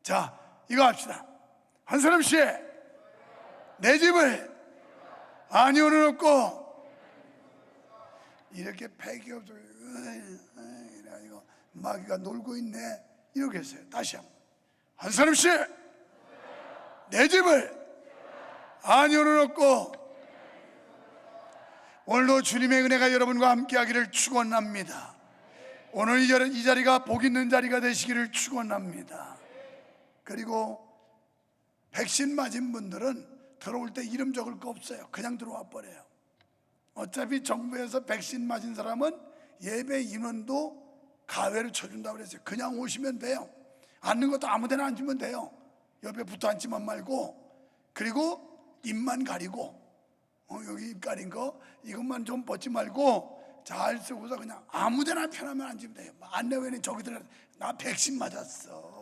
자, 이거 합시다. 한 사람씩 내 집을 안위오는 없고, 이렇게 폐기 없어 이래가지고 마귀가 놀고 있네 이렇게 했어요. 다시 한번 한 사람씩 내 집을 안위오는 없고. 오늘도 주님의 은혜가 여러분과 함께하기를 축원합니다. 오늘 이 자리가 복 있는 자리가 되시기를 축원합니다. 그리고 백신 맞은 분들은 들어올 때 이름 적을 거 없어요. 그냥 들어와 버려요. 어차피 정부에서 백신 맞은 사람은 예배 인원도 가외를 쳐준다고 그랬어요. 그냥 오시면 돼요. 앉는 것도 아무 데나 앉으면 돼요. 옆에 붙어 앉지만 말고. 그리고 입만 가리고, 여기 입 가린 거 이것만 좀 벗지 말고 잘 쓰고서 그냥 아무 데나 편하면 앉으면 돼요. 안내원이 저기 들어, 나 백신 맞았어.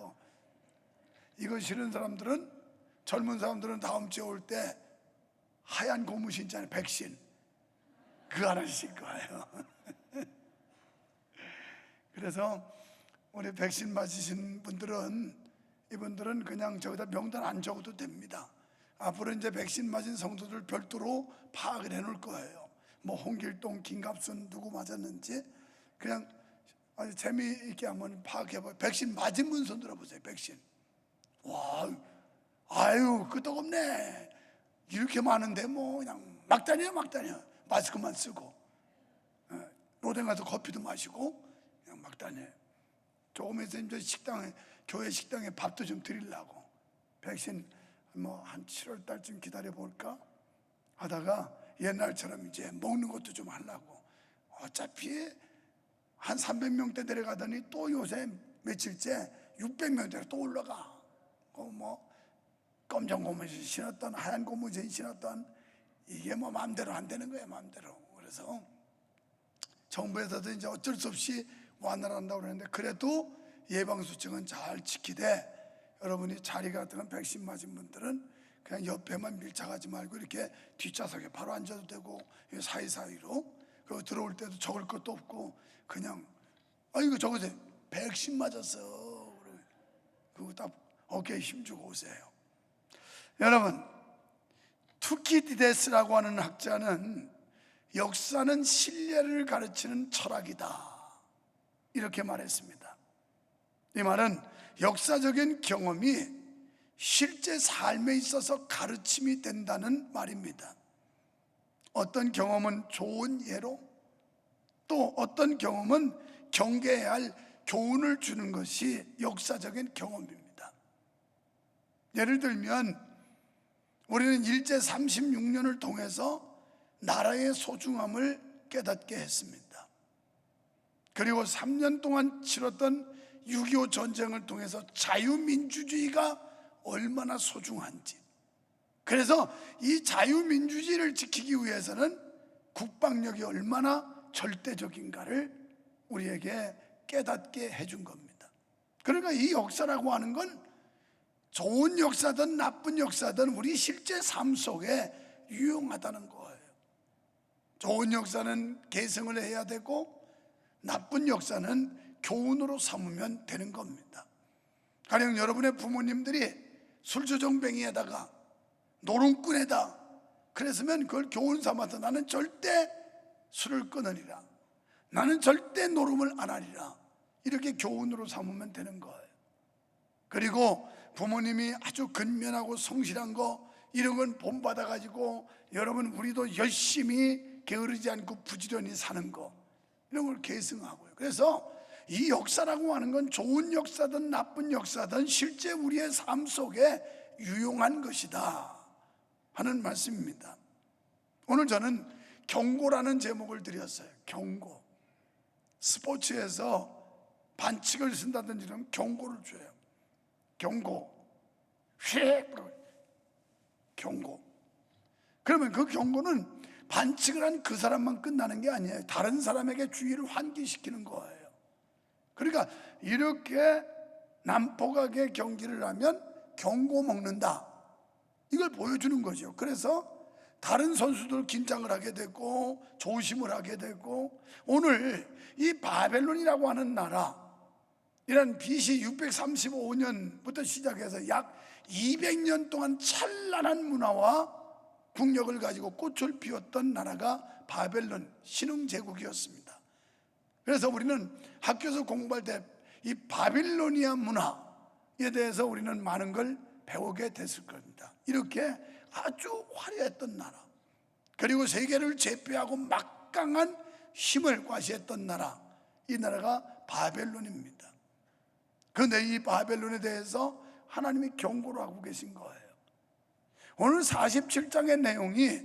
이거 싫은 사람들은, 젊은 사람들은 다음 주에 올 때 하얀 고무신 있잖아요. 백신 그거 하나 실 거예요. 그래서 우리 백신 맞으신 분들은, 이분들은 그냥 저기다 명단 안 적어도 됩니다. 앞으로 이제 백신 맞은 성도들 별도로 파악을 해놓을 거예요. 뭐 홍길동, 김갑순 누구 맞았는지 그냥 아주 재미있게 한번 파악해봐요. 백신 맞은 분 손 들어보세요. 백신. 와, 아유 끄떡없네. 이렇게 많은데 뭐 그냥 막 다녀. 마스크만 쓰고 로댕 가서 커피도 마시고 그냥 막 다녀. 조금 있어 이제 식당에, 교회 식당에 밥도 좀 드리려고 백신 뭐 한 7월 달쯤 기다려 볼까 하다가 옛날처럼 이제 먹는 것도 좀 하려고. 어차피 한 300명대 내려가더니 또 요새 며칠째 600명대로 또 올라가. 뭐 검정 고무신 신었던 하얀 고무신 신었던 이게 뭐 마음대로 안 되는 거예요. 마음대로. 그래서 정부에서도 이제 어쩔 수 없이 완화한다고 그러는데, 그래도 예방수칙은 잘 지키되 여러분이 자리가 드는 백신 맞은 분들은 그냥 옆에만 밀착하지 말고 이렇게 뒷좌석에 바로 앉아도 되고, 사이사이로. 그리고 들어올 때도 적을 것도 없고 그냥 이거 적으세요. 백신 맞았어. 그거 딱 어깨에 힘주고 오세요. 여러분, 투키디데스라고 하는 학자는 역사는 신뢰를 가르치는 철학이다 이렇게 말했습니다. 이 말은 역사적인 경험이 실제 삶에 있어서 가르침이 된다는 말입니다. 어떤 경험은 좋은 예로, 또 어떤 경험은 경계해야 할 교훈을 주는 것이 역사적인 경험입니다. 예를 들면 우리는 일제 36년을 통해서 나라의 소중함을 깨닫게 했습니다. 그리고 3년 동안 치렀던 6.25 전쟁을 통해서 자유민주주의가 얼마나 소중한지, 그래서 이 자유민주주의를 지키기 위해서는 국방력이 얼마나 절대적인가를 우리에게 깨닫게 해준 겁니다. 그러니까 이 역사라고 하는 건 좋은 역사든 나쁜 역사든 우리 실제 삶 속에 유용하다는 거예요. 좋은 역사는 계승을 해야 되고 나쁜 역사는 교훈으로 삼으면 되는 겁니다. 가령 여러분의 부모님들이 술주정뱅이에다가 노름꾼에다 그랬으면 그걸 교훈 삼아서 나는 절대 술을 끊으리라, 나는 절대 노름을 안 하리라, 이렇게 교훈으로 삼으면 되는 거예요. 그리고 부모님이 아주 근면하고 성실한 거 이런 건 본받아가지고 여러분 우리도 열심히 게으르지 않고 부지런히 사는 거, 이런 걸 계승하고요. 그래서 이 역사라고 하는 건 좋은 역사든 나쁜 역사든 실제 우리의 삶 속에 유용한 것이다 하는 말씀입니다. 오늘 저는 경고라는 제목을 드렸어요. 경고. 스포츠에서 반칙을 쓴다든지 이러면 경고를 줘요. 경고. 휙! 경고. 그러면 그 경고는 반칙을 한 그 사람만 끝나는 게 아니에요. 다른 사람에게 주의를 환기시키는 거예요. 그러니까 이렇게 난폭하게 경기를 하면 경고 먹는다, 이걸 보여주는 거죠. 그래서 다른 선수들 긴장을 하게 되고 조심을 하게 되고, 오늘 이 바벨론이라고 하는 나라, 이런 BC 635년부터 시작해서 약 200년 동안 찬란한 문화와 국력을 가지고 꽃을 피웠던 나라가 바벨론 신흥제국이었습니다. 그래서 우리는 학교에서 공부할 때 이 바빌로니아 문화에 대해서 우리는 많은 걸 배우게 됐을 겁니다. 이렇게 아주 화려했던 나라, 그리고 세계를 제패하고 막강한 힘을 과시했던 나라, 이 나라가 바벨론입니다. 그런데 이 바벨론에 대해서 하나님이 경고를 하고 계신 거예요. 오늘 47장의 내용이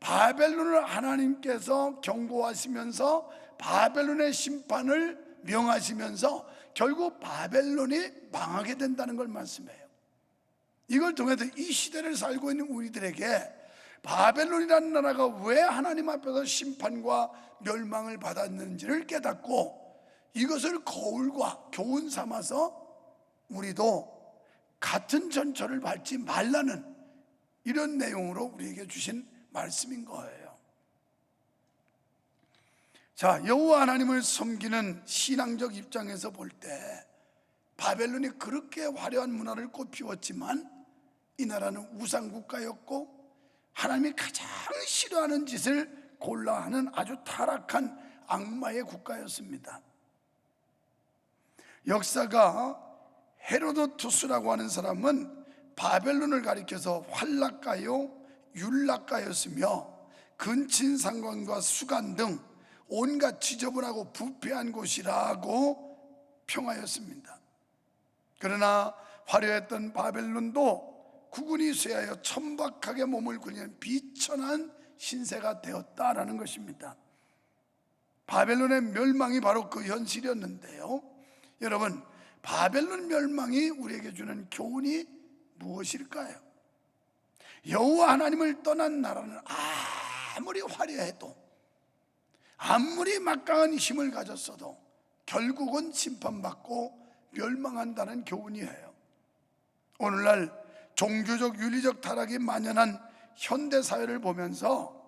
바벨론을 하나님께서 경고하시면서 바벨론의 심판을 명하시면서 결국 바벨론이 망하게 된다는 걸 말씀해요. 이걸 통해서 이 시대를 살고 있는 우리들에게 바벨론이라는 나라가 왜 하나님 앞에서 심판과 멸망을 받았는지를 깨닫고 이것을 거울과 교훈 삼아서 우리도 같은 전철을 밟지 말라는 이런 내용으로 우리에게 주신 말씀인 거예요. 자, 여호와 하나님을 섬기는 신앙적 입장에서 볼 때 바벨론이 그렇게 화려한 문화를 꽃피웠지만 이 나라는 우상국가였고 하나님이 가장 싫어하는 짓을 골라 하는 아주 타락한 악마의 국가였습니다. 역사가 헤로도투스라고 하는 사람은 바벨론을 가리켜서 환락가요 율락가였으며 근친상간과 수간 등 온갖 지저분하고 부패한 곳이라고 평하였습니다. 그러나 화려했던 바벨론도 국군이 쇠하여 천박하게 몸을 굴리는 비천한 신세가 되었다라는 것입니다. 바벨론의 멸망이 바로 그 현실이었는데요. 여러분, 바벨론 멸망이 우리에게 주는 교훈이 무엇일까요? 여호와 하나님을 떠난 나라는 아무리 화려해도 아무리 막강한 힘을 가졌어도 결국은 심판받고 멸망한다는 교훈이에요. 오늘날 종교적 윤리적 타락이 만연한 현대사회를 보면서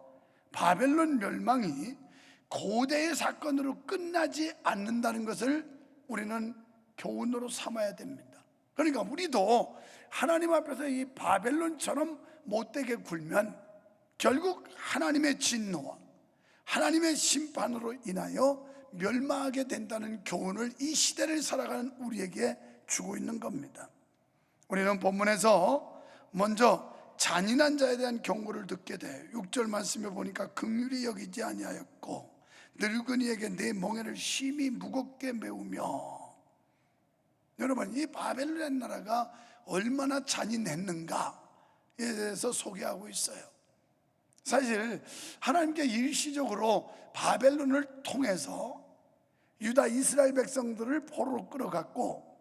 바벨론 멸망이 고대의 사건으로 끝나지 않는다는 것을 우리는 교훈으로 삼아야 됩니다. 그러니까 우리도 하나님 앞에서 이 바벨론처럼 못되게 굴면 결국 하나님의 진노와 하나님의 심판으로 인하여 멸망하게 된다는 교훈을 이 시대를 살아가는 우리에게 주고 있는 겁니다. 우리는 본문에서 먼저 잔인한 자에 대한 경고를 듣게 돼요. 6절 말씀에 보니까 긍휼히 여기지 아니하였고 늙은이에게 내 멍에를 심히 무겁게 메우며. 여러분, 이 바벨론의 나라가 얼마나 잔인했는가에 대해서 소개하고 있어요. 사실 하나님께 일시적으로 바벨론을 통해서 유다 이스라엘 백성들을 포로로 끌어갔고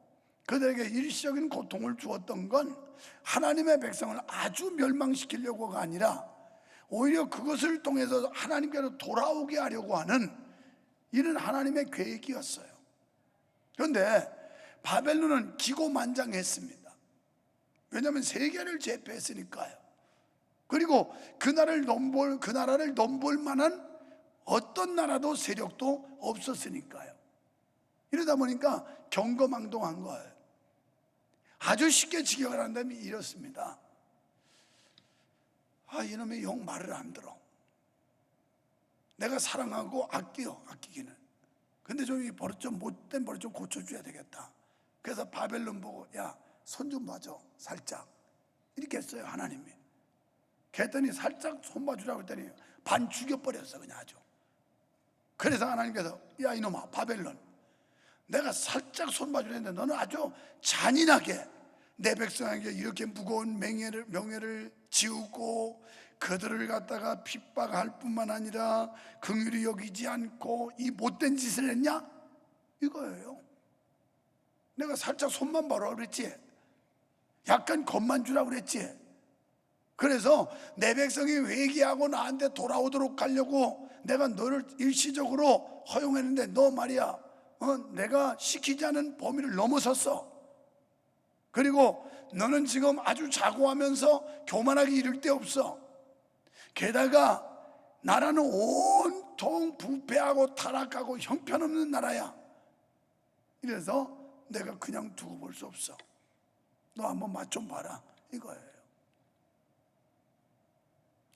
그들에게 일시적인 고통을 주었던 건 하나님의 백성을 아주 멸망시키려고가 아니라 오히려 그것을 통해서 하나님께로 돌아오게 하려고 하는 이런 하나님의 계획이었어요. 그런데 바벨론은 기고만장했습니다. 왜냐하면 세계를 제패했으니까요. 그리고 그 나라를 넘볼 만한 어떤 나라도 세력도 없었으니까요. 이러다 보니까 경거망동한 거예요. 아주 쉽게 직역을 한다면 이렇습니다. 이놈의 영 말을 안 들어. 내가 사랑하고 아끼기는. 근데 좀 이 버릇 좀 못된 버릇 좀 고쳐줘야 되겠다. 그래서 바벨론 보고 야, 손 좀 봐줘 살짝 이렇게 했어요. 하나님이. 그랬더니 살짝 손 봐주라고 했더니 반 죽여버렸어 그냥 아주. 그래서 하나님께서 야 이놈아 바벨론, 내가 살짝 손 봐주는데 너는 아주 잔인하게 내 백성에게 이렇게 무거운 명예를 지우고 그들을 갖다가 핍박할 뿐만 아니라 긍휼히 여기지 않고 이 못된 짓을 했냐 이거예요. 내가 살짝 손만 봐라 그랬지, 약간 겁만 주라고 그랬지. 그래서 내 백성이 회개하고 나한테 돌아오도록 하려고 내가 너를 일시적으로 허용했는데 너 말이야 내가 시키지 않은 범위를 넘어섰어. 그리고 너는 지금 아주 자고하면서 교만하게 이를 데 없어. 게다가 나라는 온통 부패하고 타락하고 형편없는 나라야. 이래서 내가 그냥 두고 볼 수 없어. 너 한번 맛 좀 봐라, 이거예요.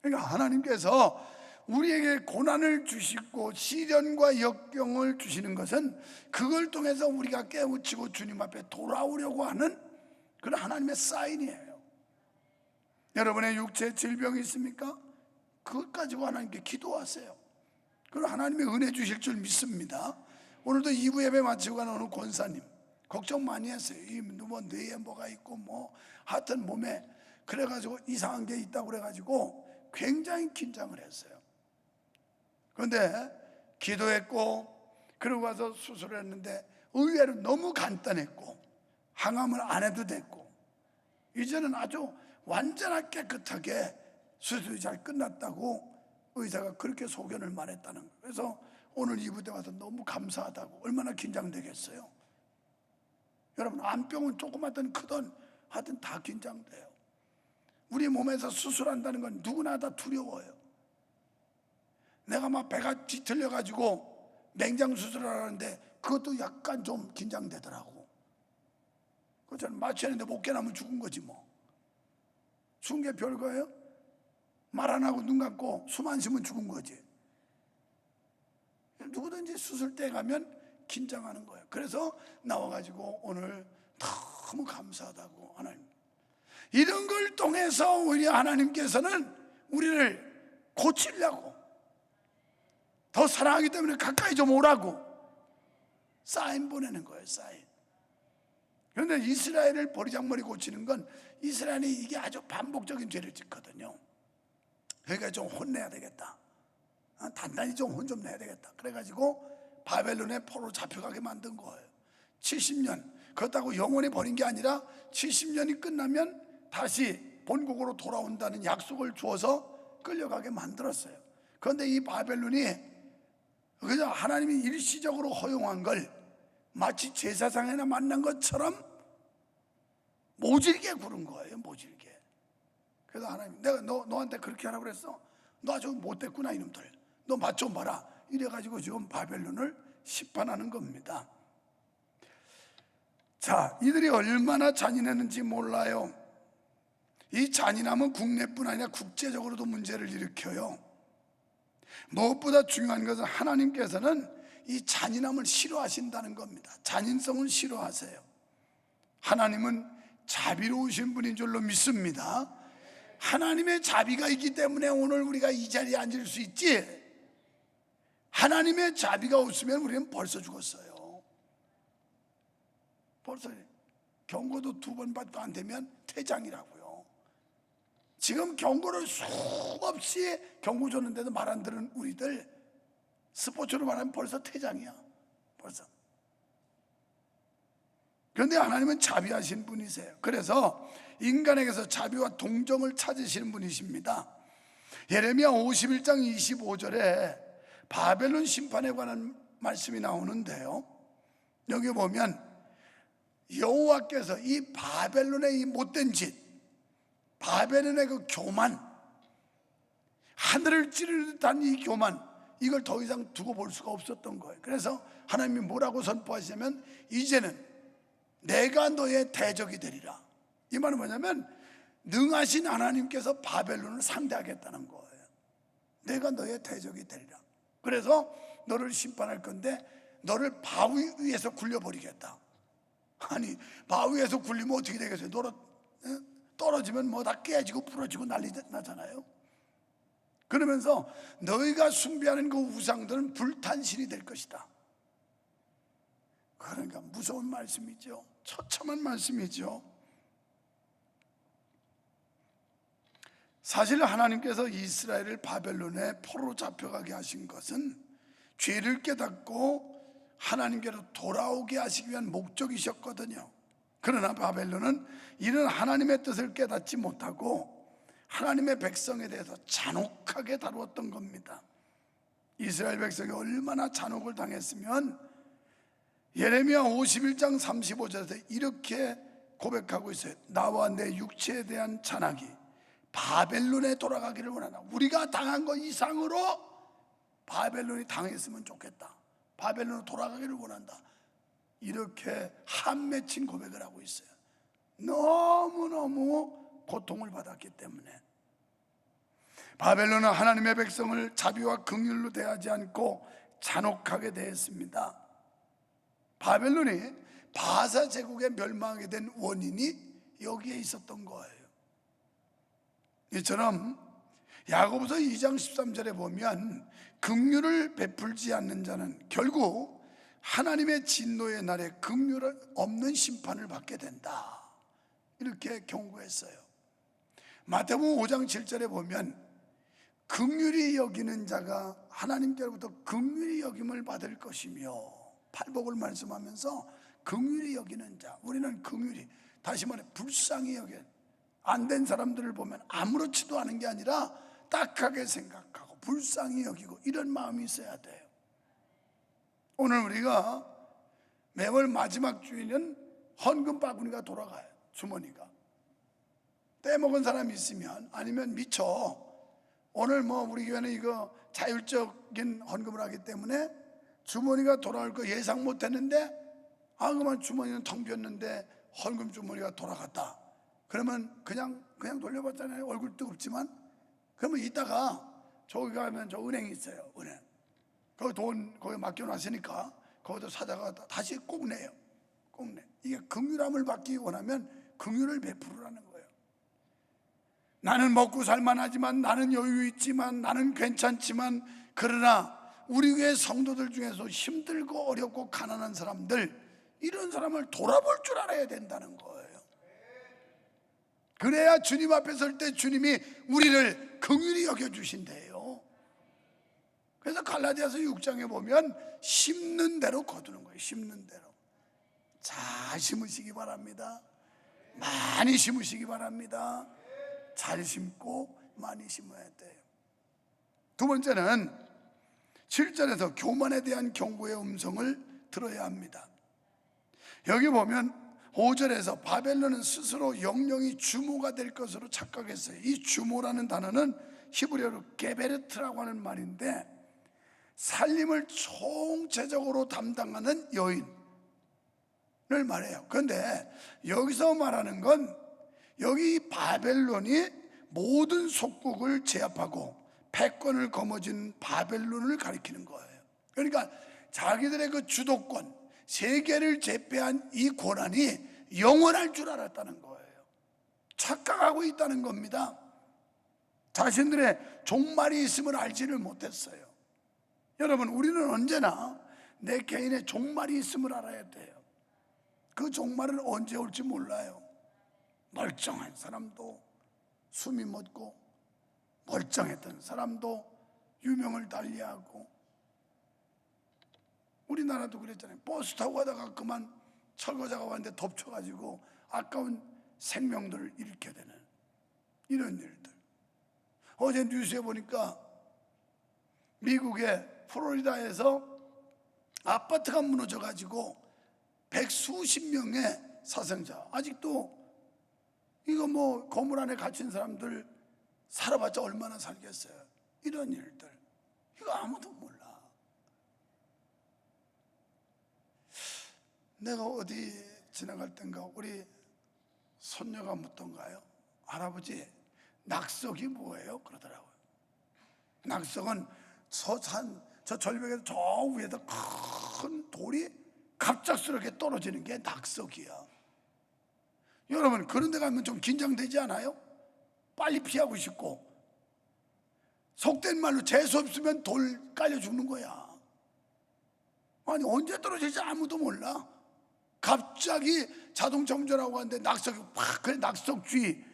그러니까 하나님께서 우리에게 고난을 주시고 시련과 역경을 주시는 것은 그걸 통해서 우리가 깨우치고 주님 앞에 돌아오려고 하는 그런 하나님의 사인이에요. 여러분의 육체 질병이 있습니까? 그것 가지고 하나님께 기도하세요. 그럼 하나님의 은혜 주실 줄 믿습니다. 오늘도 2부 예배 마치고 가는 어느 권사님 걱정 많이 했어요. 뭐 뇌에 뭐가 있고 뭐 하여튼 몸에 그래가지고 이상한 게 있다고 그래가지고 굉장히 긴장을 했어요. 그런데 기도했고 그러고 와서 수술을 했는데 의외로 너무 간단했고 항암을 안 해도 됐고 이제는 아주 완전하게 깨끗하게 수술이 잘 끝났다고 의사가 그렇게 소견을 말했다는 거예요. 그래서 오늘 2부 때 와서 너무 감사하다고. 얼마나 긴장되겠어요. 여러분, 암병은 조그맣든 크든 하여튼 다 긴장돼요. 우리 몸에서 수술한다는 건 누구나 다 두려워요. 내가 막 배가 뒤틀려 가지고 맹장 수술을 하는데 그것도 약간 좀 긴장되더라고. 그렇잖아요. 마취하는데 못 깨나면 죽은 거지 뭐. 죽은 게 별거예요? 말 안 하고 눈 감고 숨 안 쉬면 죽은 거지. 누구든지 수술 때 가면 긴장하는 거예요. 그래서 나와가지고 오늘 너무 감사하다고. 하나님, 이런 걸 통해서 우리 하나님께서는 우리를 고치려고, 더 사랑하기 때문에 가까이 좀 오라고 사인 보내는 거예요. 사인. 그런데 이스라엘을 버리장머리 고치는 건 이스라엘이 이게 아주 반복적인 죄를 짓거든요. 그러니까 좀 혼내야 되겠다. 단단히 좀 혼 좀 내야 되겠다. 그래가지고 바벨론의 포로 잡혀가게 만든 거예요. 70년. 그렇다고 영원히 버린 게 아니라 70년이 끝나면 다시 본국으로 돌아온다는 약속을 주어서 끌려가게 만들었어요. 그런데 이 바벨론이 그저 하나님이 일시적으로 허용한 걸 마치 제사장이나 만난 것처럼 모질게 구른 거예요. 모질게. 그래서 하나님, 내가 너한테 그렇게 하라고 그랬어? 너 아주 못됐구나 이놈들. 너 맛 좀 봐라. 이래가지고 지금 바벨론을 심판하는 겁니다. 자, 이들이 얼마나 잔인했는지 몰라요. 이 잔인함은 국내뿐 아니라 국제적으로도 문제를 일으켜요. 무엇보다 중요한 것은 하나님께서는 이 잔인함을 싫어하신다는 겁니다. 잔인성을 싫어하세요. 하나님은 자비로우신 분인 줄로 믿습니다. 하나님의 자비가 있기 때문에 오늘 우리가 이 자리에 앉을 수 있지, 하나님의 자비가 없으면 우리는 벌써 죽었어요. 벌써 경고도 2번 받고 안 되면 퇴장이라고요. 지금 경고를 수없이 경고 줬는데도 말 안 들은 우리들, 스포츠로 말하면 벌써 퇴장이야. 벌써. 그런데 하나님은 자비하신 분이세요. 그래서 인간에게서 자비와 동정을 찾으시는 분이십니다. 예레미야 51장 25절에 바벨론 심판에 관한 말씀이 나오는데요, 여기 보면 여호와께서 이 바벨론의 이 못된 짓, 바벨론의 그 교만, 하늘을 찌르는 듯한 이 교만, 이걸 더 이상 두고 볼 수가 없었던 거예요. 그래서 하나님이 뭐라고 선포하시냐면, 이제는 내가 너의 대적이 되리라. 이 말은 뭐냐면 능하신 하나님께서 바벨론을 상대하겠다는 거예요. 내가 너의 대적이 되리라. 그래서 너를 심판할 건데 너를 바위 위에서 굴려버리겠다. 아니, 바위 위에서 굴리면 어떻게 되겠어요? 떨어지면 뭐 다 깨지고 부러지고 난리 나잖아요. 그러면서 너희가 숭배하는 그 우상들은 불탄신이 될 것이다. 그러니까 무서운 말씀이죠. 처참한 말씀이죠. 사실 하나님께서 이스라엘을 바벨론에 포로 잡혀가게 하신 것은 죄를 깨닫고 하나님께로 돌아오게 하시기 위한 목적이셨거든요. 그러나 바벨론은 이런 하나님의 뜻을 깨닫지 못하고 하나님의 백성에 대해서 잔혹하게 다루었던 겁니다. 이스라엘 백성이 얼마나 잔혹을 당했으면 예레미야 51장 35절에서 이렇게 고백하고 있어요. 나와 내 육체에 대한 잔악이 바벨론에 돌아가기를 원한다. 우리가 당한 것 이상으로 바벨론이 당했으면 좋겠다. 바벨론으로 돌아가기를 원한다. 이렇게 한 맺힌 고백을 하고 있어요. 너무너무 고통을 받았기 때문에. 바벨론은 하나님의 백성을 자비와 긍휼로 대하지 않고 잔혹하게 대했습니다. 바벨론이 바사 제국에 멸망하게 된 원인이 여기에 있었던 거예요. 이처럼 야고보서 2장 13절에 보면 긍휼을 베풀지 않는 자는 결국 하나님의 진노의 날에 긍휼 없는 심판을 받게 된다, 이렇게 경고했어요. 마태복음 5장 7절에 보면 긍휼히 여기는 자가 하나님께로부터 긍휼히 여김을 받을 것이며, 팔복을 말씀하면서 긍휼히 여기는 자, 우리는 긍휼히, 다시 말해 불쌍히 여겨, 안 된 사람들을 보면 아무렇지도 않은 게 아니라 딱하게 생각하고 불쌍히 여기고 이런 마음이 있어야 돼요. 오늘 우리가 매월 마지막 주일은 헌금 바구니가 돌아가요. 주머니가 떼먹은 사람이 있으면, 아니면 미처 오늘 우리 교회는 이거 자율적인 헌금을 하기 때문에 주머니가 돌아올 거 예상 못했는데, 그만 주머니는 텅 비었는데 헌금 주머니가 돌아갔다. 그러면 그냥 돌려봤잖아요. 얼굴 뜨겁지만. 그러면 이따가 저기 가면 저 은행이 있어요. 은행. 거기 돈 거기 맡겨놨으니까 거기서 사다가 다시 꼭 내요. 꼭 내. 이게 긍휼함을 받기 원하면 긍휼을 베풀으라는 거예요. 나는 먹고 살만하지만, 나는 여유 있지만, 나는 괜찮지만, 그러나 우리 교회 성도들 중에서 힘들고 어렵고 가난한 사람들, 이런 사람을 돌아볼 줄 알아야 된다는 거예요. 그래야 주님 앞에 설 때 주님이 우리를 긍휼히 여겨주신대요. 그래서 갈라디아서 6장에 보면 심는 대로 거두는 거예요. 심는 대로. 잘 심으시기 바랍니다. 많이 심으시기 바랍니다. 잘 심고 많이 심어야 돼요. 두 번째는 7절에서 교만에 대한 경고의 음성을 들어야 합니다. 여기 보면 5절에서 바벨론은 스스로 영영이 주모가 될 것으로 착각했어요. 이 주모라는 단어는 히브리어로 게베르트라고 하는 말인데, 살림을 총체적으로 담당하는 여인을 말해요. 그런데 여기서 말하는 건, 여기 바벨론이 모든 속국을 제압하고 패권을 거머쥔 바벨론을 가리키는 거예요. 그러니까 자기들의 그 주도권, 세계를 제패한 이 고난이 영원할 줄 알았다는 거예요. 착각하고 있다는 겁니다. 자신들의 종말이 있음을 알지를 못했어요. 여러분, 우리는 언제나 내 개인의 종말이 있음을 알아야 돼요. 그 종말은 언제 올지 몰라요. 멀쩡한 사람도 숨이 멎고, 멀쩡했던 사람도 유명을 달리하고, 우리나라도 그랬잖아요. 버스 타고 가다가 그만 철거자가 왔는데 덮쳐가지고 아까운 생명들을 잃게 되는 이런 일들. 어제 뉴스에 보니까 미국의 플로리다에서 아파트가 무너져가지고 백수십 명의 사상자, 아직도 이거 건물 안에 갇힌 사람들 살아봤자 얼마나 살겠어요. 이런 일들, 이거 아무도 몰라. 내가 어디 지나갈 땐가 우리 손녀가 묻던가요? 할아버지, 낙석이 뭐예요? 그러더라고요. 낙석은 저 절벽에서 저 위에다 큰 돌이 갑작스럽게 떨어지는 게 낙석이야. 여러분, 그런 데 가면 좀 긴장되지 않아요? 빨리 피하고 싶고, 속된 말로 재수 없으면 돌 깔려 죽는 거야. 아니, 언제 떨어질지 아무도 몰라. 갑자기 자동차 운전하고 하는데 낙석이 팍, 그래, 낙석주의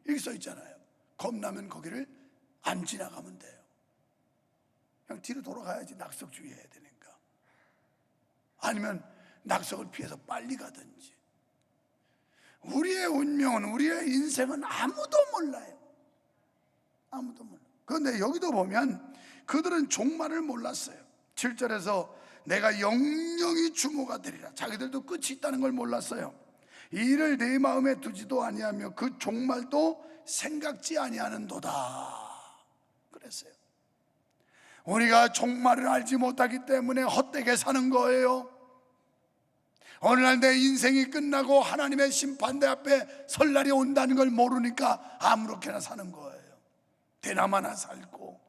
이렇게 써 있잖아요. 겁나면 거기를 안 지나가면 돼요. 그냥 뒤로 돌아가야지, 낙석주의 해야 되니까. 아니면 낙석을 피해서 빨리 가든지. 우리의 운명은, 우리의 인생은 아무도 몰라요. 아무도 몰라. 그런데 여기도 보면 그들은 종말을 몰랐어요. 7절에서 내가 영영이 주모가 되리라. 자기들도 끝이 있다는 걸 몰랐어요. 이 일을 내 마음에 두지도 아니하며 그 종말도 생각지 아니하는도다 그랬어요. 우리가 종말을 알지 못하기 때문에 헛되게 사는 거예요. 어느 날 내 인생이 끝나고 하나님의 심판대 앞에 설 날이 온다는 걸 모르니까 아무렇게나 사는 거예요. 대나마나 살고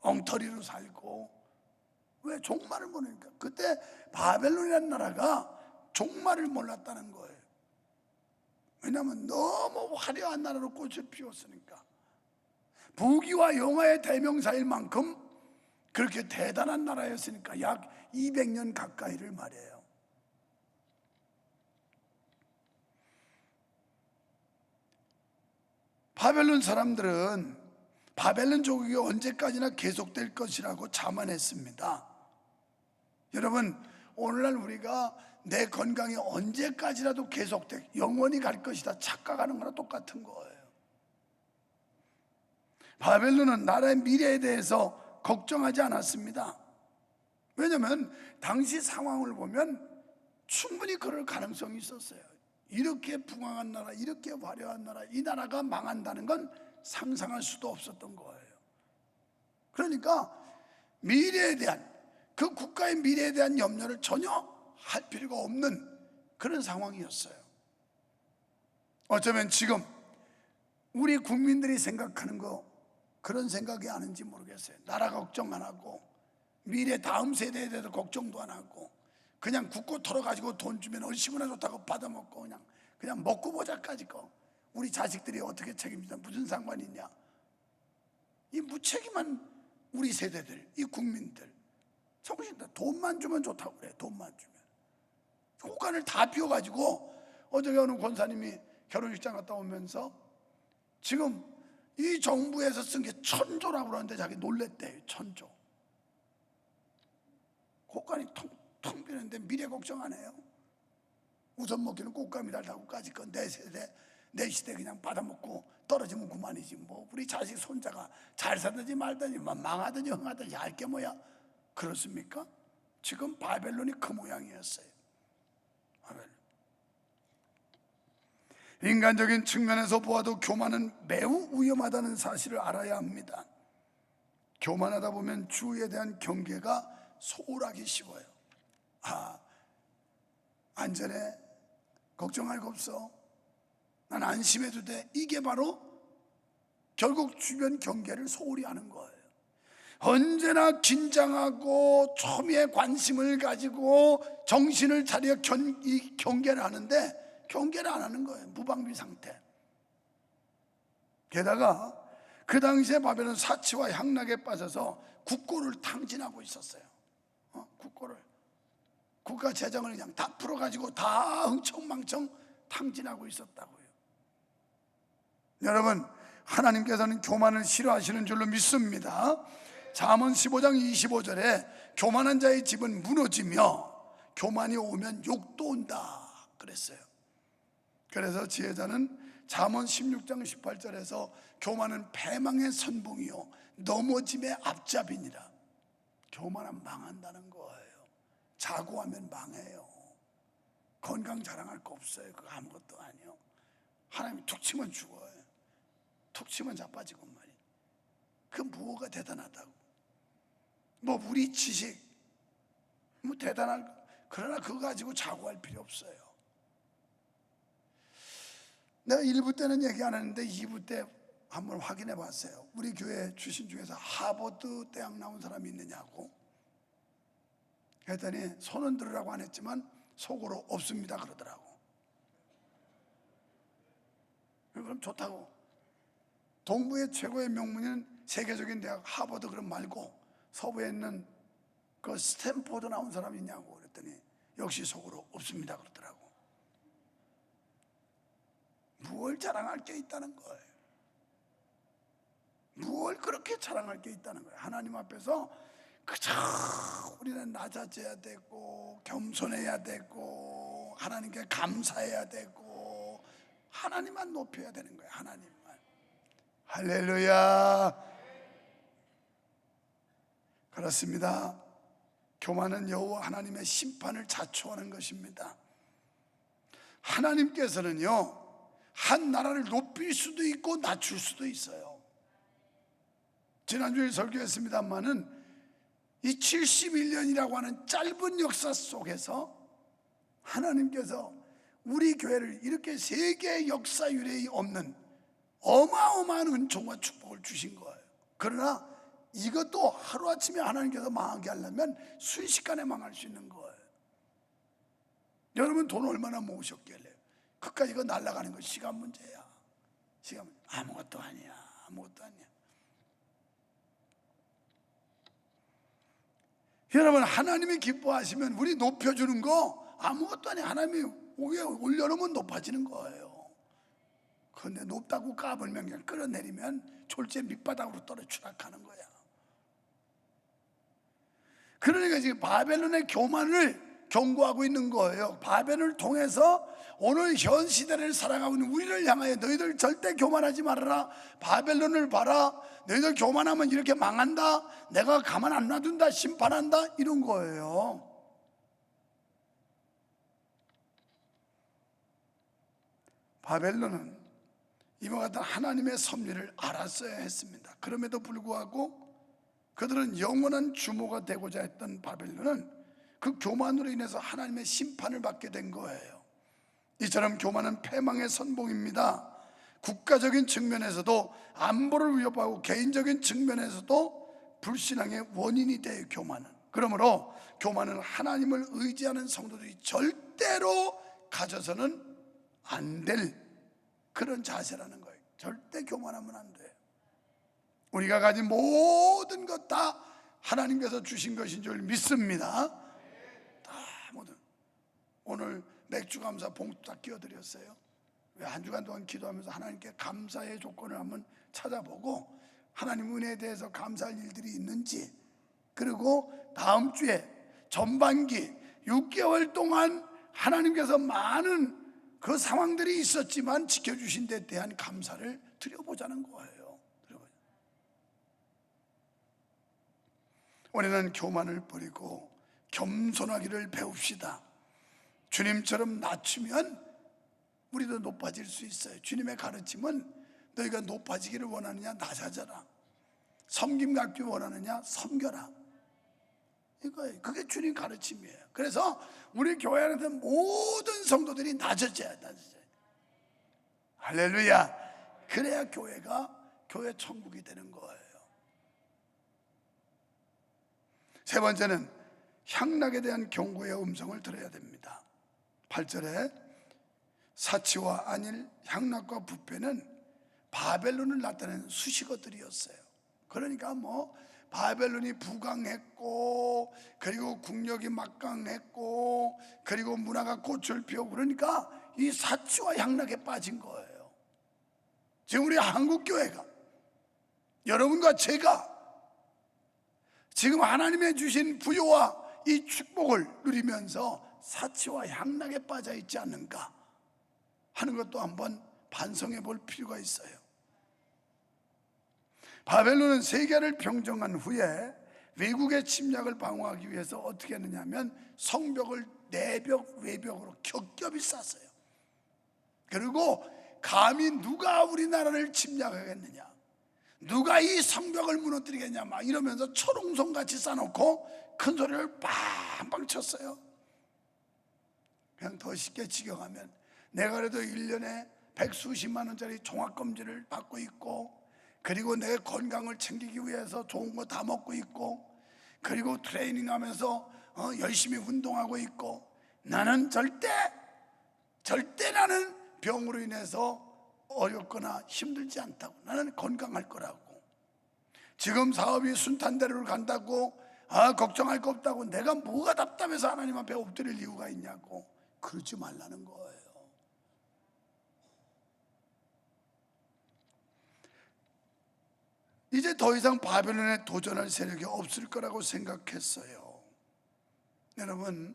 엉터리로 살고. 왜? 종말을 모르니까. 그때 바벨론이라는 나라가 종말을 몰랐다는 거예요. 왜냐하면 너무 화려한 나라로 꽃을 피웠으니까. 부귀와 영화의 대명사일 만큼 그렇게 대단한 나라였으니까. 약 200년 가까이를 말해요. 바벨론 사람들은 바벨론 조국이 언제까지나 계속될 것이라고 자만했습니다. 여러분, 오늘날 우리가 내 건강이 언제까지라도 계속돼, 영원히 갈 것이다 착각하는 거나 똑같은 거예요. 바벨론은 나라의 미래에 대해서 걱정하지 않았습니다. 왜냐하면 당시 상황을 보면 충분히 그럴 가능성이 있었어요. 이렇게 풍성한 나라, 이렇게 화려한 나라, 이 나라가 망한다는 건 상상할 수도 없었던 거예요. 그러니까 미래에 대한, 그 국가의 미래에 대한 염려를 전혀 할 필요가 없는 그런 상황이었어요. 어쩌면 지금 우리 국민들이 생각하는 거 그런 생각이 아닌지 모르겠어요. 나라 걱정 안 하고 미래 다음 세대에 대해서 걱정도 안 하고 그냥 국고 털어가지고 돈 주면 얼씨구나 좋다고 받아먹고 그냥 먹고 보자까지 거. 우리 자식들이 어떻게 책임지든 무슨 상관이 있냐. 이 무책임한 우리 세대들, 이 국민들 정신다. 돈만 주면 좋다고 그래. 돈만 주면. 국간을 다 비워가지고 어저께 어느 권사님이 결혼식장 갔다 오면서 지금 이 정부에서 쓴 게 1,000조라고 그러는데 자기 놀랬대요. 1,000조. 국간이 텅 비는데 미래 걱정 안 해요. 우선 먹기는 꽃감이 달다고 까짓 건 내 세대, 내 시대 그냥 받아먹고 떨어지면 그만이지. 뭐 우리 자식 손자가 잘 살든지 말든지 망하든지 흥하든지 할 게 뭐야. 그렇습니까? 지금 바벨론이 그 모양이었어요. 바벨론. 인간적인 측면에서 보아도 교만은 매우 위험하다는 사실을 알아야 합니다. 교만하다 보면 주에 대한 경계가 소홀하기 쉬워요. 안전해, 걱정할 거 없어, 난 안심해도 돼. 이게 바로 결국 주변 경계를 소홀히 하는 거예요. 언제나 긴장하고 초미의 관심을 가지고 정신을 차려 이 경계를 하는데 경계를 안 하는 거예요. 무방비 상태. 게다가 그 당시에 바벨론 사치와 향락에 빠져서 국고를 탕진하고 있었어요. 국고를, 국가 재정을 그냥 다 풀어가지고 다 흥청망청 탕진하고 있었다고요. 여러분, 하나님께서는 교만을 싫어하시는 줄로 믿습니다. 잠언 15장 25절에 교만한 자의 집은 무너지며 교만이 오면 욕도 온다 그랬어요. 그래서 지혜자는 잠언 16장 18절에서 교만은 패망의 선봉이요 넘어짐의 앞잡이니라. 교만은 망한다는 거예요. 자고하면 망해요. 건강 자랑할 거 없어요. 그거 아무것도 아니요. 하나님이 툭 치면 죽어요. 툭 치면 자빠지고 말이에요. 그 뭐가 대단하다고. 뭐 우리 지식 뭐 대단할, 그러나 그거 가지고 자고할 필요 없어요. 내가 1부 때는 얘기 안 했는데 2부 때 한번 확인해 봤어요. 우리 교회 출신 중에서 하버드 대학 나온 사람이 있느냐고. 그랬더니 손은 들으라고 안 했지만 속으로 없습니다 그러더라고. 그럼 좋다고. 동부의 최고의 명문인 세계적인 대학 하버드 그럼 말고 서부에 있는 그 스탠포드 나온 사람이 있냐고 그랬더니 역시 속으로 없습니다 그러더라고. 무엇 자랑할 게 있다는 거예요. 무엇 그렇게 자랑할 게 있다는 거예요. 하나님 앞에서 그저 우리는 낮아져야 되고 겸손해야 되고 하나님께 감사해야 되고 하나님만 높여야 되는 거예요. 하나님만. 할렐루야. 그렇습니다. 교만은 여호와 하나님의 심판을 자초하는 것입니다. 하나님께서는요 한 나라를 높일 수도 있고 낮출 수도 있어요. 지난주에 설교했습니다만은 이 71년이라고 하는 짧은 역사 속에서 하나님께서 우리 교회를 이렇게 세계 역사 유례에 없는 어마어마한 은총과 축복을 주신 거예요. 그러나 이것도 하루아침에 하나님께서 망하게 하려면 순식간에 망할 수 있는 거예요. 여러분 돈 얼마나 모으셨길래 그까지 이거 날아가는 거 시간 문제야. 시간 문제. 아무것도 아니야. 아무것도 아니야. 여러분 하나님이 기뻐하시면 우리 높여주는 거 아무것도 아니야. 하나님이 위에 올려놓으면 높아지는 거예요. 그런데 높다고 까불면 그냥 끌어내리면 졸제 밑바닥으로 떨어 추락하는 거야. 그러니까 지금 바벨론의 교만을 경고하고 있는 거예요. 바벨론을 통해서 오늘 현 시대를 살아가고 있는 우리를 향하여 너희들 절대 교만하지 말아라. 바벨론을 봐라. 너희들 교만하면 이렇게 망한다. 내가 가만 안 놔둔다. 심판한다. 이런 거예요. 바벨론은 이와 같은 하나님의 섭리를 알았어야 했습니다. 그럼에도 불구하고 그들은 영원한 주모가 되고자 했던 바벨론은 그 교만으로 인해서 하나님의 심판을 받게 된 거예요. 이처럼 교만은 패망의 선봉입니다. 국가적인 측면에서도 안보를 위협하고 개인적인 측면에서도 불신앙의 원인이 돼요. 교만은. 그러므로 교만은 하나님을 의지하는 성도들이 절대로 가져서는 안 될 그런 자세라는 거예요. 절대 교만하면 안 돼요. 우리가 가진 모든 것 다 하나님께서 주신 것인 줄 믿습니다. 다 모든. 오늘 맥주 감사 봉투 다 끼워드렸어요. 왜 한 주간 동안 기도하면서 하나님께 감사의 조건을 한번 찾아보고 하나님 은혜에 대해서 감사할 일들이 있는지, 그리고 다음 주에 전반기 6개월 동안 하나님께서 많은 그 상황들이 있었지만 지켜주신 데 대한 감사를 드려보자는 거예요. 우리는 교만을 버리고 겸손하기를 배웁시다. 주님처럼 낮추면 우리도 높아질 수 있어요. 주님의 가르침은 너희가 높아지기를 원하느냐 낮아져라, 섬김 갖기 원하느냐 섬겨라, 이거예요. 그게 주님 가르침이에요. 그래서 우리 교회 안에 모든 성도들이 낮아져야. 할렐루야. 그래야 교회가 교회 천국이 되는 거예요. 세 번째는 향락에 대한 경고의 음성을 들어야 됩니다. 8절에 사치와 안일, 향락과 부패는 바벨론을 나타내는 수식어들이었어요. 그러니까 바벨론이 부강했고, 그리고 국력이 막강했고, 그리고 문화가 꽃을 피우고, 그러니까 이 사치와 향락에 빠진 거예요. 지금 우리 한국교회가, 여러분과 제가 지금 하나님의 주신 부요와 이 축복을 누리면서 사치와 향락에 빠져 있지 않는가 하는 것도 한번 반성해 볼 필요가 있어요. 바벨론은 세계를 평정한 후에 외국의 침략을 방어하기 위해서 어떻게 했느냐면 성벽을 내벽 외벽으로 겹겹이 쌌어요. 그리고 감히 누가 우리나라를 침략하겠느냐, 누가 이 성벽을 무너뜨리겠냐 막 이러면서 초롱성같이 쌓아놓고 큰 소리를 빵빵 쳤어요. 그냥 더 쉽게 직역하면 내가 그래도 1년에 백수십만 원짜리 종합검진을 받고 있고, 그리고 내 건강을 챙기기 위해서 좋은 거 다 먹고 있고, 그리고 트레이닝하면서 열심히 운동하고 있고, 나는 절대 나는 병으로 인해서 어렵거나 힘들지 않다고, 나는 건강할 거라고, 지금 사업이 순탄대로를 간다고 걱정할 거 없다고, 내가 뭐가 답답해서 하나님 앞에 엎드릴 이유가 있냐고, 그러지 말라는 거예요. 이제 더 이상 바벨론에 도전할 세력이 없을 거라고 생각했어요. 여러분,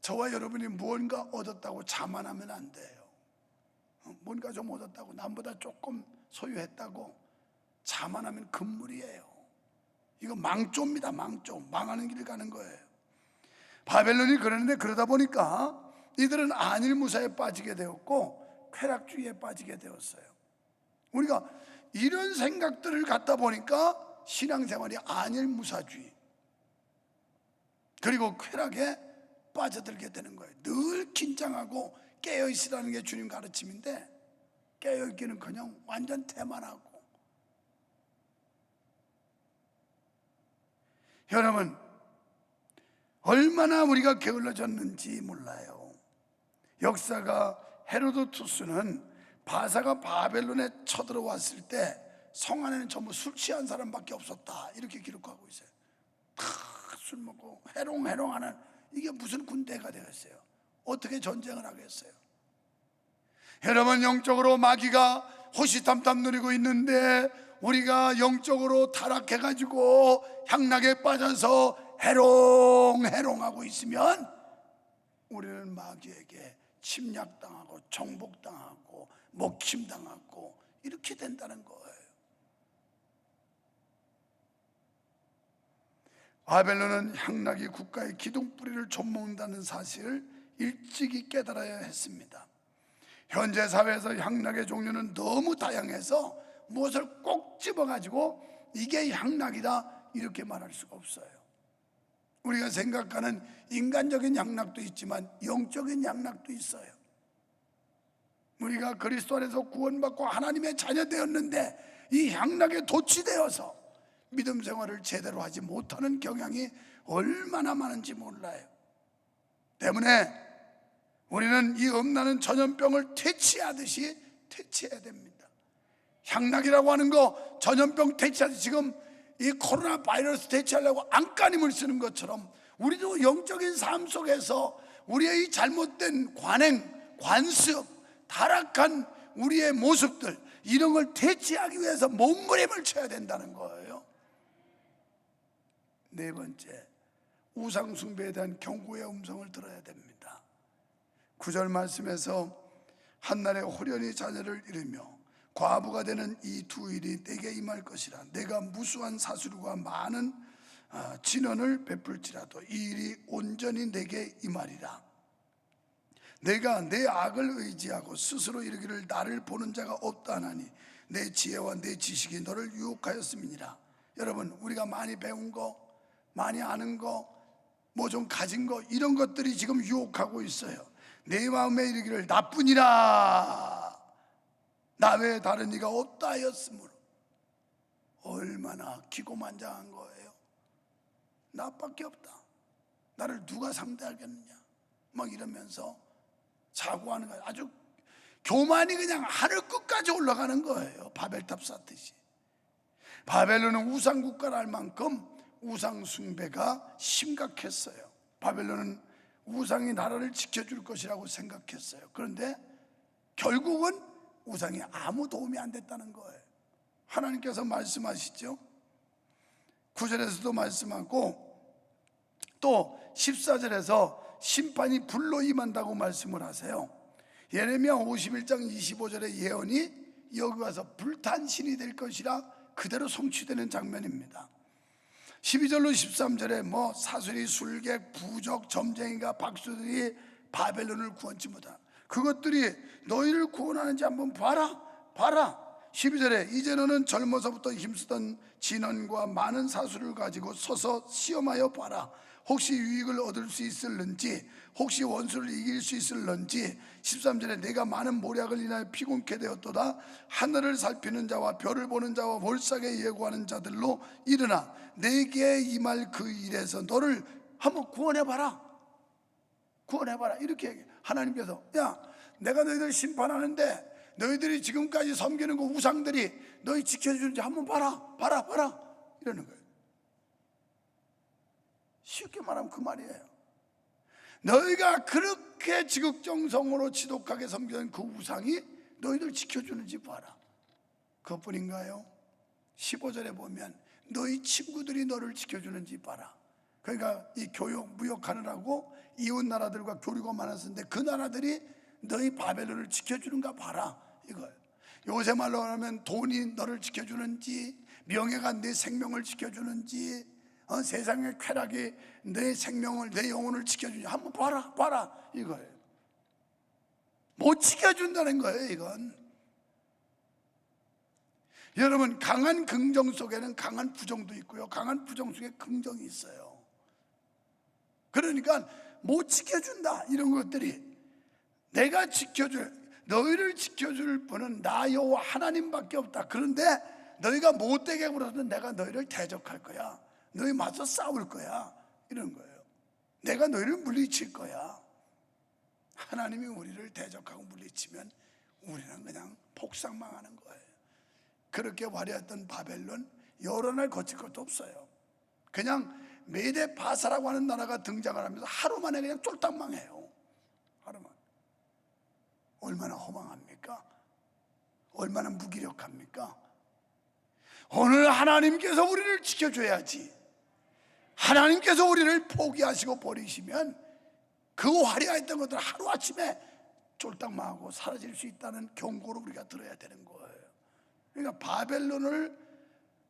저와 여러분이 무언가 얻었다고 자만하면 안 돼요. 뭔가 좀 얻었다고, 남보다 조금 소유했다고 자만하면 금물이에요. 이거 망조입니다. 망조. 망하는 길을 가는 거예요. 바벨론이 그러는데, 그러다 보니까 이들은 안일무사에 빠지게 되었고 쾌락주의에 빠지게 되었어요. 우리가 이런 생각들을 갖다 보니까 신앙생활이 안일무사주의, 그리고 쾌락에 빠져들게 되는 거예요. 늘 긴장하고 깨어있으라는 게 주님 가르침인데 깨어있기는 그냥 완전 태만하고. 여러분, 얼마나 우리가 게을러졌는지 몰라요. 역사가 헤로도투스는 바사가 바벨론에 쳐들어왔을 때 성 안에는 전부 술 취한 사람밖에 없었다 이렇게 기록하고 있어요. 다 술 먹고 해롱해롱하는, 이게 무슨 군대가 되겠어요? 어떻게 전쟁을 하겠어요? 여러분, 영적으로 마귀가 호시탐탐 누리고 있는데 우리가 영적으로 타락해가지고 향락에 빠져서 해롱해롱하고 있으면 우리는 마귀에게 침략당하고 정복당하고 먹힘당하고 이렇게 된다는 거예요. 바벨론은 향락이 국가의 기둥뿌리를 좀먹는다는 사실을 일찍이 깨달아야 했습니다. 현재 사회에서 향락의 종류는 너무 다양해서 무엇을 꼭 집어가지고 이게 향락이다 이렇게 말할 수가 없어요. 우리가 생각하는 인간적인 향락도 있지만 영적인 향락도 있어요. 우리가 그리스도 안에서 구원받고 하나님의 자녀 되었는데 이 향락에 도취되어서 믿음 생활을 제대로 하지 못하는 경향이 얼마나 많은지 몰라요. 때문에 우리는 이 엄나는 전염병을 퇴치하듯이 퇴치해야 됩니다. 향락이라고 하는 거 전염병 퇴치하듯이 지금 이 코로나 바이러스 퇴치하려고 안간힘을 쓰는 것처럼 우리도 영적인 삶 속에서 우리의 이 잘못된 관행, 관습, 타락한 우리의 모습들, 이런 걸 퇴치하기 위해서 몸부림을 쳐야 된다는 거예요. 네 번째, 우상 숭배에 대한 경고의 음성을 들어야 됩니다. 9절 말씀에서 한날에 호련히 자녀를 잃으며 과부가 되는 이 두 일이 내게 임할 것이라. 내가 무수한 사술과 많은 진언을 베풀지라도 이 일이 온전히 내게 임하리라. 내가 내 악을 의지하고 스스로 이르기를 나를 보는 자가 없다 하나니 내 지혜와 내 지식이 너를 유혹하였음이니라. 여러분, 우리가 많이 배운 거, 많이 아는 거, 뭐 좀 가진 거, 이런 것들이 지금 유혹하고 있어요. 내 마음에 이르기를 나뿐이라 나 외에 다른 이가 없다 하였으므로. 얼마나 기고만장한 거예요. 나밖에 없다, 나를 누가 상대하겠느냐 막 이러면서 자고하는 거예요. 아주 교만이 그냥 하늘 끝까지 올라가는 거예요. 바벨탑 쌓듯이. 바벨론은 우상국가라 할 만큼 우상 숭배가 심각했어요. 바벨론은 우상이 나라를 지켜줄 것이라고 생각했어요. 그런데 결국은 우상이 아무 도움이 안 됐다는 거예요. 하나님께서 말씀하시죠. 9절에서도 말씀하고 또 14절에서 심판이 불로 임한다고 말씀을 하세요. 예레미야 51장 25절의 예언이 여기 와서 불탄신이 될 것이라 그대로 성취되는 장면입니다. 12절로 13절에 뭐 사슬이, 술객, 부적, 점쟁이가, 박수들이 바벨론을 구원치 못하라. 그것들이 너희를 구원하는지 한번 봐라. 12절에 이제 너는 젊어서부터 힘쓰던 진언과 많은 사술을 가지고 서서 시험하여 봐라. 혹시 유익을 얻을 수 있을는지, 혹시 원수를 이길 수 있을는지. 13절에 내가 많은 모략을 인하여 피곤케 되었도다. 하늘을 살피는 자와 별을 보는 자와 몰상에 예고하는 자들로 일어나 내게 임할 그 일에서 너를 한번 구원해봐라. 이렇게 얘기해. 하나님께서 야, 내가 너희들 심판하는데 너희들이 지금까지 섬기는 그 우상들이 너희 지켜주는지 한번 봐라 이러는 거예요. 쉽게 말하면 그 말이에요. 너희가 그렇게 지극정성으로 지독하게 섬기는 그 우상이 너희들 지켜주는지 봐라. 그것뿐인가요? 15절에 보면 너희 친구들이 너를 지켜주는지 봐라. 그러니까 이 교역, 무역하느라고 이웃 나라들과 교류가 많았었는데 그 나라들이 너희 바벨론을 지켜주는가 봐라, 이거예요. 요새 말로 하면 돈이 너를 지켜주는지, 명예가 내 생명을 지켜주는지, 세상의 쾌락이 내 생명을, 내 영혼을 지켜주는지 한번 봐라 이거예요. 못 지켜준다는 거예요. 이건 여러분, 강한 긍정 속에는 강한 부정도 있고요, 강한 부정 속에 긍정이 있어요. 그러니까 못 지켜준다. 이런 것들이 내가 너희를 지켜줄 분은 나 여호와 하나님밖에 없다. 그런데 너희가 못되게 굴어서 내가 너희를 대적할 거야. 너희 맞서 싸울 거야. 이런 거예요. 내가 너희를 물리칠 거야. 하나님이 우리를 대적하고 물리치면 우리는 그냥 폭삭망하는 거예요. 그렇게 화려했던 바벨론 여러 날 거칠 것도 없어요. 그냥 메데 바사라고 하는 나라가 등장을 하면서 하루 만에 그냥 쫄딱 망해요. 하루만. 얼마나 허망합니까? 얼마나 무기력합니까? 오늘 하나님께서 우리를 지켜줘야지. 하나님께서 우리를 포기하시고 버리시면 그 화려했던 것들 하루아침에 쫄딱 망하고 사라질 수 있다는 경고를 우리가 들어야 되는 거예요. 그러니까 바벨론을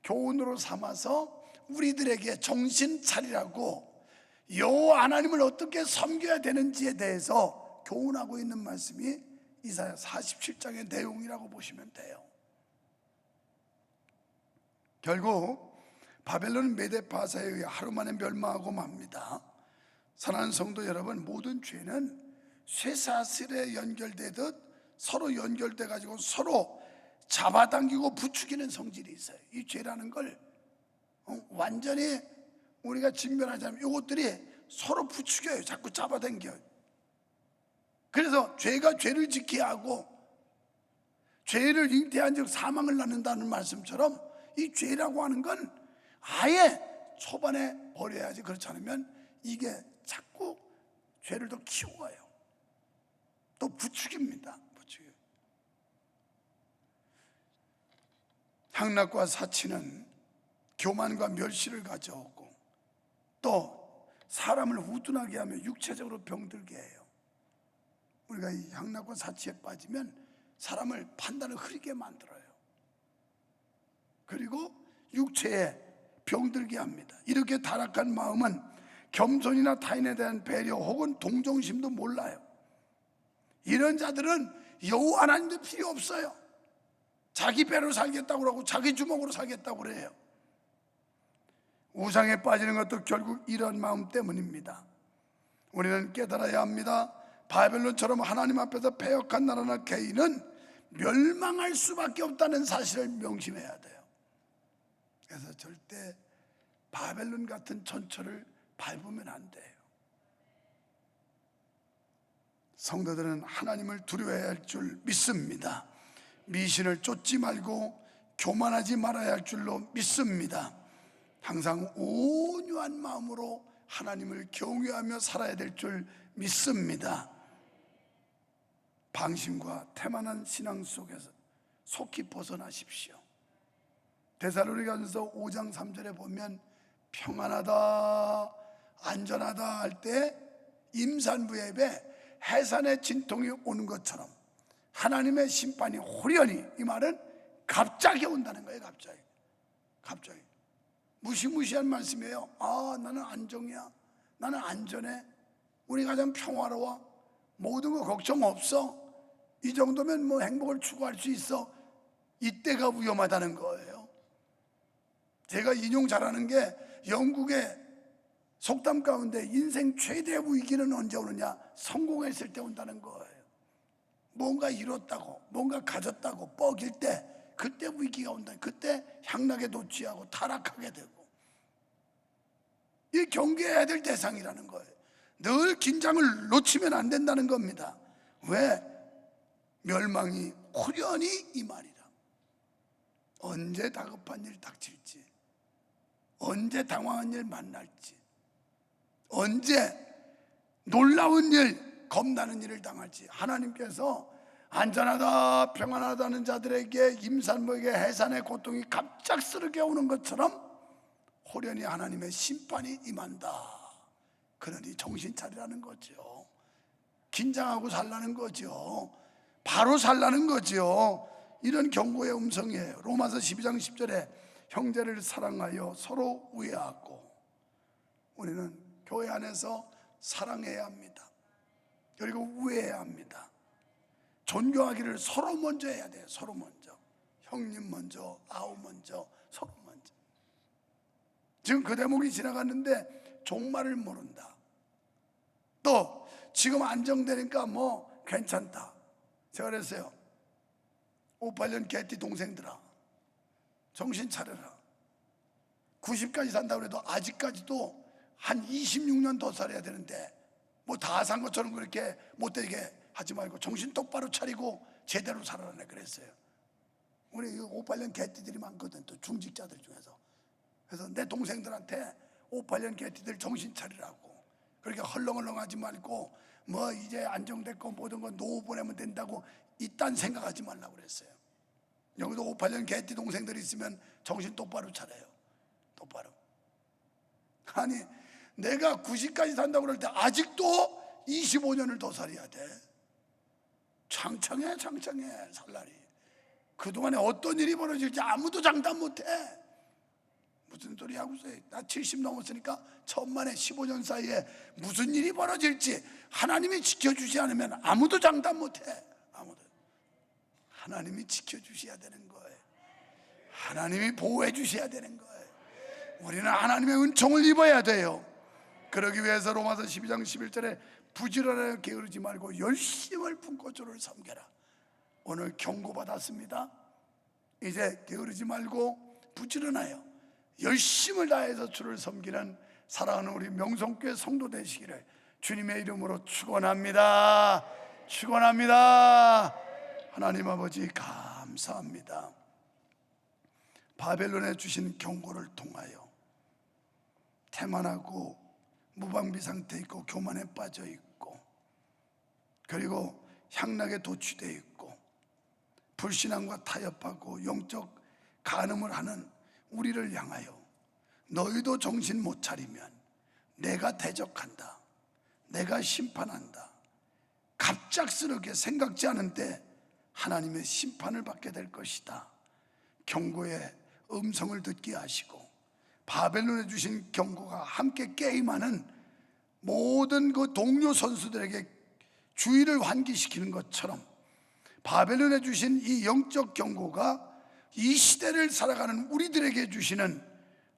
교훈으로 삼아서 우리들에게 정신 차리라고 여호와 하나님을 어떻게 섬겨야 되는지에 대해서 교훈하고 있는 말씀이 이사야 47장의 내용이라고 보시면 돼요. 결국 바벨론 메데바사에 의해 하루 만에 멸망하고 맙니다. 사랑하는 성도 여러분, 모든 죄는 쇠사슬에 연결되듯 서로 연결돼 가지고 서로 잡아당기고 부추기는 성질이 있어요. 이 죄라는 걸 완전히 우리가 직면하자면 이것들이 서로 부추겨요. 자꾸 잡아당겨요. 그래서 죄가 죄를 지키게 하고 죄를 잉태한 즉 사망을 낳는다는 말씀처럼 이 죄라고 하는 건 아예 초반에 버려야지. 그렇지 않으면 이게 자꾸 죄를 더 키워요. 또 부추깁니다. 부추겨요. 향락과 사치는 교만과 멸시를 가져오고 또 사람을 우둔하게 하며 육체적으로 병들게 해요. 우리가 이 향락과 사치에 빠지면 사람을 판단을 흐리게 만들어요. 그리고 육체에 병들게 합니다. 이렇게 타락한 마음은 겸손이나 타인에 대한 배려 혹은 동정심도 몰라요. 이런 자들은 여호와 하나님도 필요 없어요. 자기 배로 살겠다고 그러고 자기 주먹으로 살겠다고 그래요. 우상에 빠지는 것도 결국 이런 마음 때문입니다. 우리는 깨달아야 합니다. 바벨론처럼 하나님 앞에서 패역한 나라나 개인은 멸망할 수밖에 없다는 사실을 명심해야 돼요. 그래서 절대 바벨론 같은 전철을 밟으면 안 돼요. 성도들은 하나님을 두려워해야 할 줄 믿습니다. 미신을 쫓지 말고 교만하지 말아야 할 줄로 믿습니다. 항상 온유한 마음으로 하나님을 경외하며 살아야 될 줄 믿습니다. 방심과 태만한 신앙 속에서 속히 벗어나십시오. 데살로니가전서 5장 3절에 보면 평안하다 안전하다 할 때 임산부에게 해산의 진통이 오는 것처럼 하나님의 심판이 호련히, 이 말은 갑자기 온다는 거예요. 갑자기 무시무시한 말씀이에요. 나는 안정이야, 나는 안전해, 우리 가정 평화로워, 모든 거 걱정 없어, 이 정도면 뭐 행복을 추구할 수 있어. 이때가 위험하다는 거예요. 제가 인용 잘하는 게 영국의 속담 가운데 인생 최대 위기는 언제 오느냐? 성공했을 때 온다는 거예요. 뭔가 이뤘다고, 뭔가 가졌다고 뻐길 때, 그때 위기가 온다. 그때 향락에 도취하고 타락하게 되고, 이 경계해야 될 대상이라는 거예요. 늘 긴장을 놓치면 안 된다는 겁니다. 왜? 멸망이 호련히 이 말이라. 언제 다급한 일 닥칠지, 언제 당황한 일 만날지, 언제 놀라운 일, 겁나는 일을 당할지, 하나님께서 안전하다 평안하다는 자들에게, 임산부에게 해산의 고통이 갑작스럽게 오는 것처럼 호련히 하나님의 심판이 임한다. 그러니 정신 차리라는 거죠. 긴장하고 살라는 거죠. 바로 살라는 거죠. 이런 경고의 음성이에요. 로마서 12장 10절에 형제를 사랑하여 서로 우애하고, 우리는 교회 안에서 사랑해야 합니다. 그리고 우애해야 합니다. 존경하기를 서로 먼저 해야 돼요. 서로 먼저. 형님 먼저, 아우 먼저, 서로 먼저. 지금 그 대목이 지나갔는데 종말을 모른다. 또 지금 안정되니까 뭐 괜찮다. 제가 그랬어요. 58년 개띠 동생들아, 정신 차려라. 90까지 산다고 해도 아직까지도 한 26년 더 살아야 되는데 뭐 다 산 것처럼 그렇게 못되게 하지 말고 정신 똑바로 차리고 제대로 살아라 그랬어요. 우리 58년 개띠들이 많거든, 또 중직자들 중에서. 그래서 내 동생들한테 58년 개띠들 정신 차리라고, 그렇게 헐렁헐렁하지 말고 뭐 이제 안정됐고 모든 건 노후 보내면 된다고 이딴 생각하지 말라고 그랬어요. 여기도 58년 개띠 동생들이 있으면 정신 똑바로 차려요. 똑바로. 아니 내가 90까지 산다고 그럴 때 아직도 25년을 더 살아야 돼. 창창해 살 날이. 그동안에 어떤 일이 벌어질지 아무도 장담 못해. 무슨 소리 하고 있어요. 나 70 넘었으니까 천만에 15년 사이에 무슨 일이 벌어질지 하나님이 지켜주지 않으면 아무도 장담 못해. 아무도. 하나님이 지켜주셔야 되는 거예요. 하나님이 보호해 주셔야 되는 거예요. 우리는 하나님의 은총을 입어야 돼요. 그러기 위해서 로마서 12장 11절에 부지런하게 게으르지 말고 열심을 품고 주를 섬겨라. 오늘 경고받았습니다. 이제 게으르지 말고 부지런하여 열심을 다해서 주를 섬기는 사랑하는 우리 명성교회 성도 되시기를 주님의 이름으로 축원합니다. 축원합니다. 하나님 아버지 감사합니다. 바벨론에 주신 경고를 통하여 태만하고 무방비 상태에 있고 교만에 빠져 있고 그리고 향락에 도취되어 있고 불신앙과 타협하고 영적 간음을 하는 우리를 향하여 너희도 정신 못 차리면 내가 대적한다, 내가 심판한다, 갑작스럽게 생각지 않은데 하나님의 심판을 받게 될 것이다, 경고의 음성을 듣게 하시고 바벨론에 주신 경고가 함께 게임하는 모든 그 동료 선수들에게 주의를 환기시키는 것처럼 바벨론에 주신 이 영적 경고가 이 시대를 살아가는 우리들에게 주시는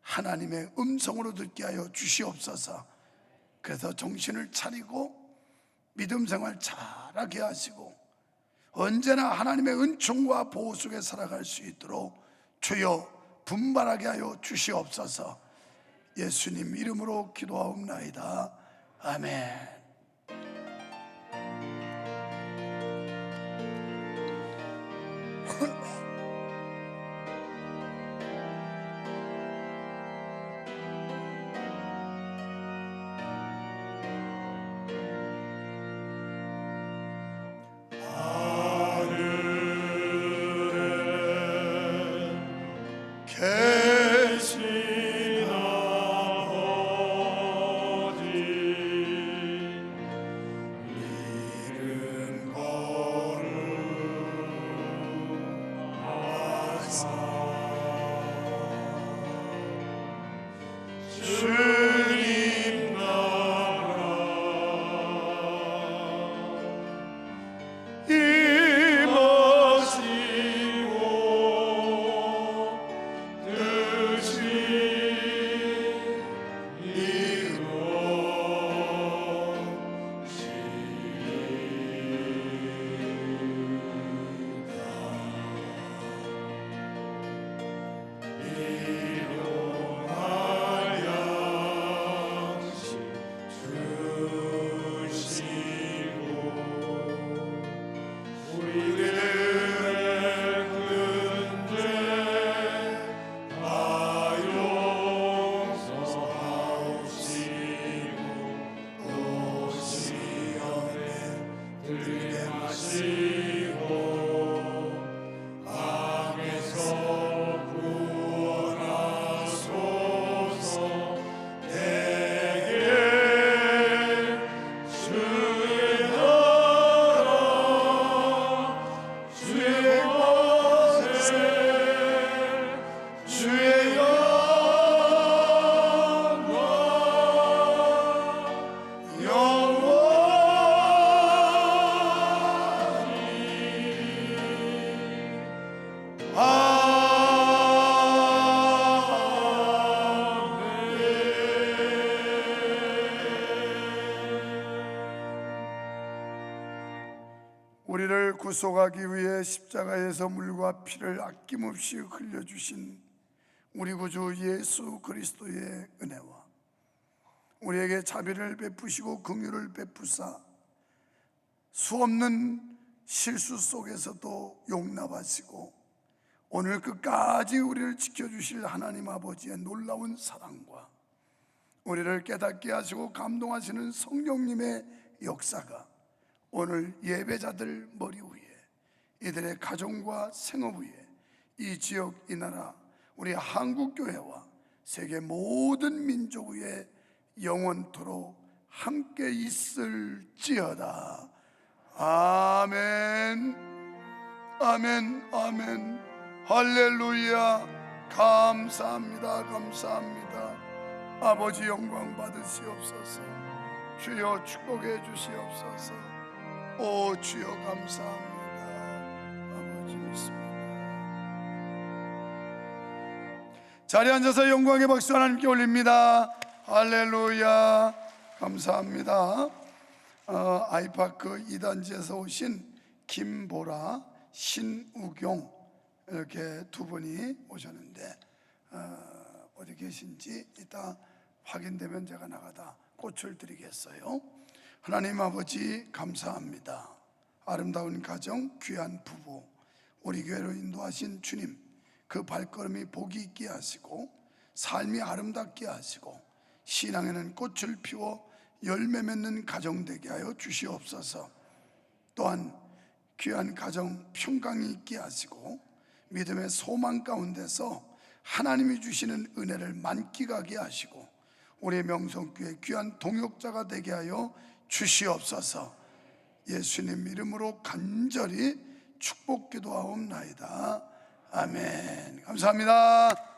하나님의 음성으로 듣게 하여 주시옵소서. 그래서 정신을 차리고 믿음 생활 잘하게 하시고 언제나 하나님의 은총과 보호 속에 살아갈 수 있도록 주여 분발하게 하여 주시옵소서. 예수님 이름으로 기도하옵나이다. 아멘. 계신 아버지 구속하기 위해 십자가에서 물과 피를 아낌없이 흘려주신 우리 구주 예수 그리스도의 은혜와 우리에게 자비를 베푸시고 긍휼을 베푸사 수없는 실수 속에서도 용납하시고 오늘 끝까지 우리를 지켜주실 하나님 아버지의 놀라운 사랑과 우리를 깨닫게 하시고 감동하시는 성령님의 역사가 오늘 예배자들 머리 위에, 이들의 가정과 생업 위에, 이 지역, 이 나라, 우리 한국교회와 세계 모든 민족 위에 영원토록 함께 있을지어다. 아멘, 아멘, 아멘. 할렐루야. 감사합니다, 감사합니다. 아버지 영광 받으시옵소서. 주여 축복해 주시옵소서. 오 주여 감사합니다. 아버지 믿습니다. 자리에 앉아서 영광의 박수 하나님께 올립니다. 할렐루야. 감사합니다. 아이파크 2단지에서 오신 김보라, 신우경 이렇게 두 분이 오셨는데 어디 계신지 이따 확인되면 제가 나가다 꽃을 드리겠어요. 하나님 아버지 감사합니다. 아름다운 가정, 귀한 부부, 우리 교회로 인도하신 주님, 그 발걸음이 복이 있게 하시고 삶이 아름답게 하시고 신앙에는 꽃을 피워 열매 맺는 가정 되게 하여 주시옵소서. 또한 귀한 가정 평강이 있게 하시고 믿음의 소망 가운데서 하나님이 주시는 은혜를 만끽하게 하시고 우리의 명성교회 귀한 동역자가 되게 하여 주시옵소서. 예수님 이름으로 간절히 축복 기도하옵나이다. 아멘. 감사합니다.